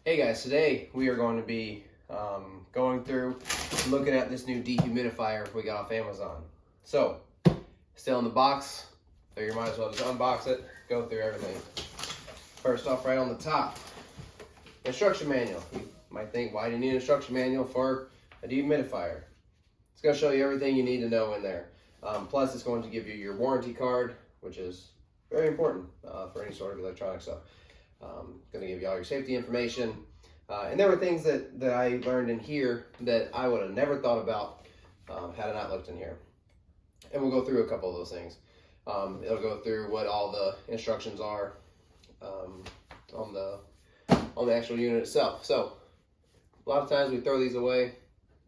Hey guys, today we are going to be going through looking at this new dehumidifier we got off Amazon. So, still in the box, so you might as well just unbox it, go through everything. First off, right on the top, instruction manual. You might think, why do you need an instruction manual for a dehumidifier? It's going to show you everything you need to know in there. Plus, it's going to give you your warranty card, which is very important for any sort of electronic stuff. Going to give you all your safety information. And there were things that I learned in here that I would have never thought about had I not looked in here. And we'll go through a couple of those things. It'll go through what all the instructions are on the actual unit itself. So a lot of times we throw these away.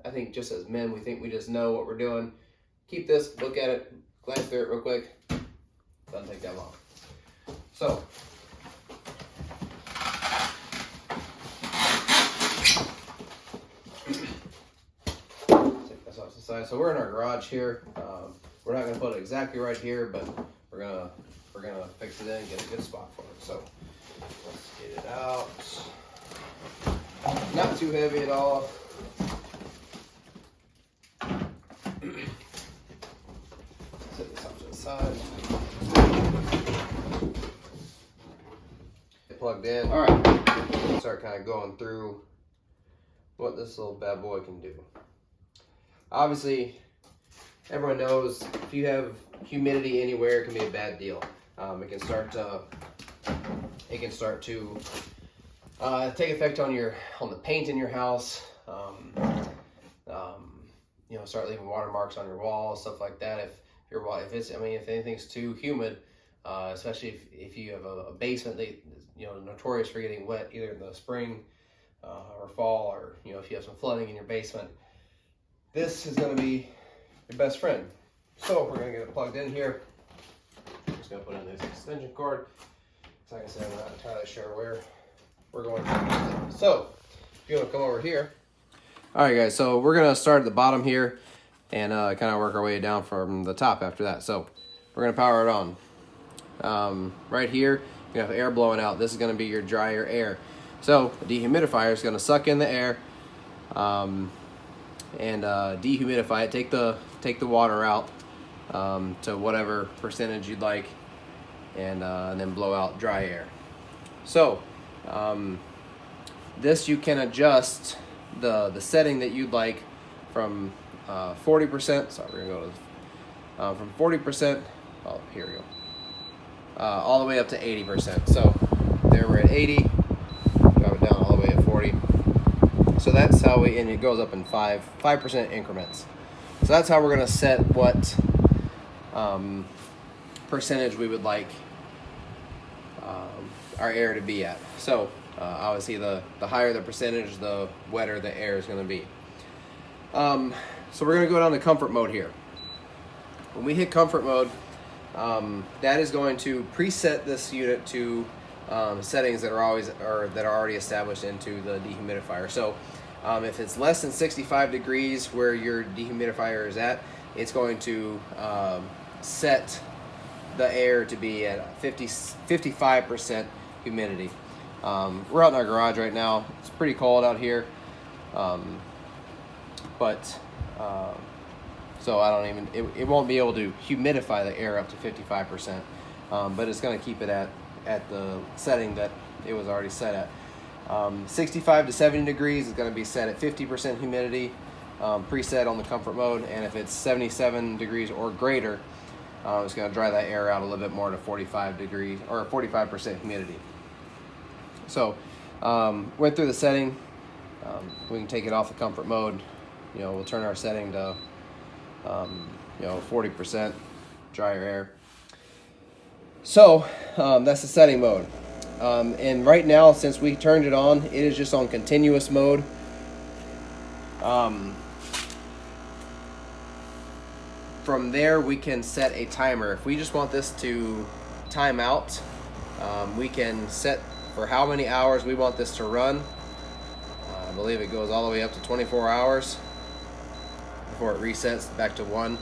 I think just as men, we think we just know what we're doing. Keep this, look at it, glance through it real quick. Doesn't take that long. So, take this off to the side. So we're in our garage here. We're not gonna put it exactly right here, but we're gonna fix it in and get a good spot for it. So let's get it out. Not too heavy at all. Set this off to the side. Plugged in. All right, start kind of going through what this little bad boy can do. Obviously, everyone knows if you have humidity anywhere, it can be a bad deal. It can start to take effect on the paint in your house. You know, start leaving watermarks on your walls, stuff like that. If anything's too humid, especially if you have a basement that notorious for getting wet either in the spring or fall, or if you have some flooding in your basement, this is going to be your best friend. So we're going to get it plugged in here. I'm just going to put in this extension cord. Like I said, I'm not entirely sure where we're going to. So if you want to come over here. All right, guys. So we're going to start at the bottom here and kind of work our way down from the top after that. So we're going to power it on. Right here, you have air blowing out. This is going to be your drier air. So the dehumidifier is going to suck in the air and dehumidify it. Take the water out to whatever percentage you'd like, and then blow out dry air. So this you can adjust the setting that you'd like from 40%. Sorry, we're gonna go to from 40%. Oh, here we go. All the way up to 80%. So there we're at 80. Drop it down all the way at 40. So that's how and it goes up in 5% increments. So that's how we're gonna set what percentage we would like our air to be at. So obviously the higher the percentage, the wetter the air is gonna be. So we're gonna go down to comfort mode here. When we hit comfort mode, that is going to preset this unit to settings that are already established into the dehumidifier. So if it's less than 65 degrees where your dehumidifier is at, it's going to set the air to be at 55% humidity. We're out in our garage right now. It's pretty cold out here, so I don't even, it won't be able to humidify the air up to 55%, but it's going to keep it at the setting that it was already set at. 65 to 70 degrees is going to be set at 50% humidity, preset on the comfort mode, and if it's 77 degrees or greater, it's going to dry that air out a little bit more to 45 degrees or 45% humidity. So went through the setting. We can take it off the comfort mode. We'll turn our setting to 40% drier air. So that's the setting mode. And right now, since we turned it on, it is just on continuous mode. From there, we can set a timer. If we just want this to time out, we can set for how many hours we want this to run. I believe it goes all the way up to 24 hours before it resets back to 1,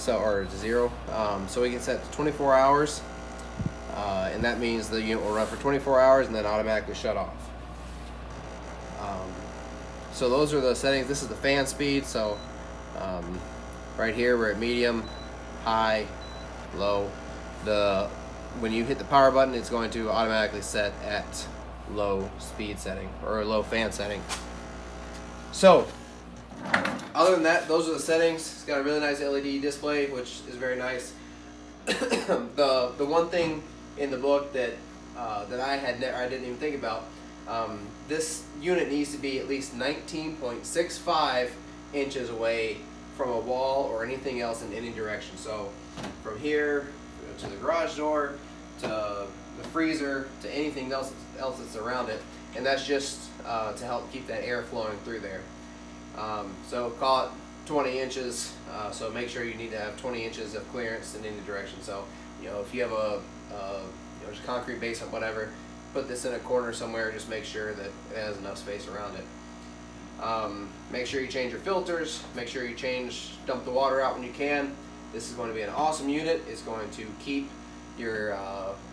or 0. So we can set to 24 hours. And that means the unit will run for 24 hours and then automatically shut off. So those are the settings. This is the fan speed. So right here we're at medium, high, low. When you hit the power button, it's going to automatically set at low speed setting or low fan setting. So other than that, those are the settings. It's got a really nice LED display, which is very nice. The one thing in the book that I didn't even think about, this unit needs to be at least 19.65 inches away from a wall or anything else in any direction. So from here to the garage door, to the freezer, to anything else that's around it, and that's just to help keep that air flowing through there. So call it 20 inches. So make sure you need to have 20 inches of clearance in any direction. So if you have a just concrete basement, whatever, put this in a corner somewhere. Just make sure that it has enough space around it. Make sure you change your filters. Make sure you dump the water out when you can. This is going to be an awesome unit. It's going to keep your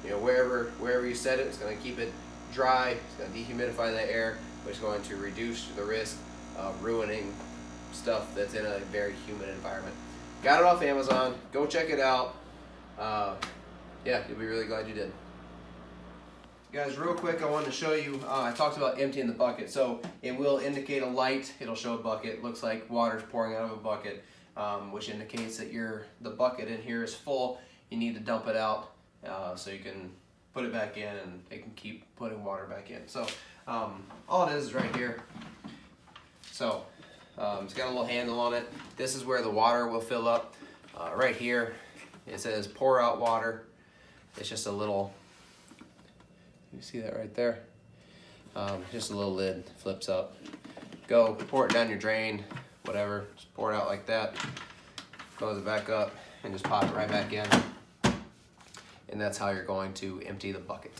wherever you set it. It's going to keep it dry. It's going to dehumidify the air, which is going to reduce the risk of ruining stuff that's in a very humid environment. Got it off Amazon. Go check it out. Yeah, you'll be really glad you did. Guys, real quick, I wanted to show you, I talked about emptying the bucket. So it will indicate a light. It'll show a bucket. It looks like water's pouring out of a bucket, which indicates that the bucket in here is full. You need to dump it out so you can put it back in and it can keep putting water back in. So all it is right here. So it's got a little handle on it. This is where the water will fill up. Right here it says pour out water. It's just a little, you see that right there? Just a little lid, flips up. Go pour it down your drain, whatever, just pour it out like that. Close it back up and just pop it right back in. And that's how you're going to empty the bucket.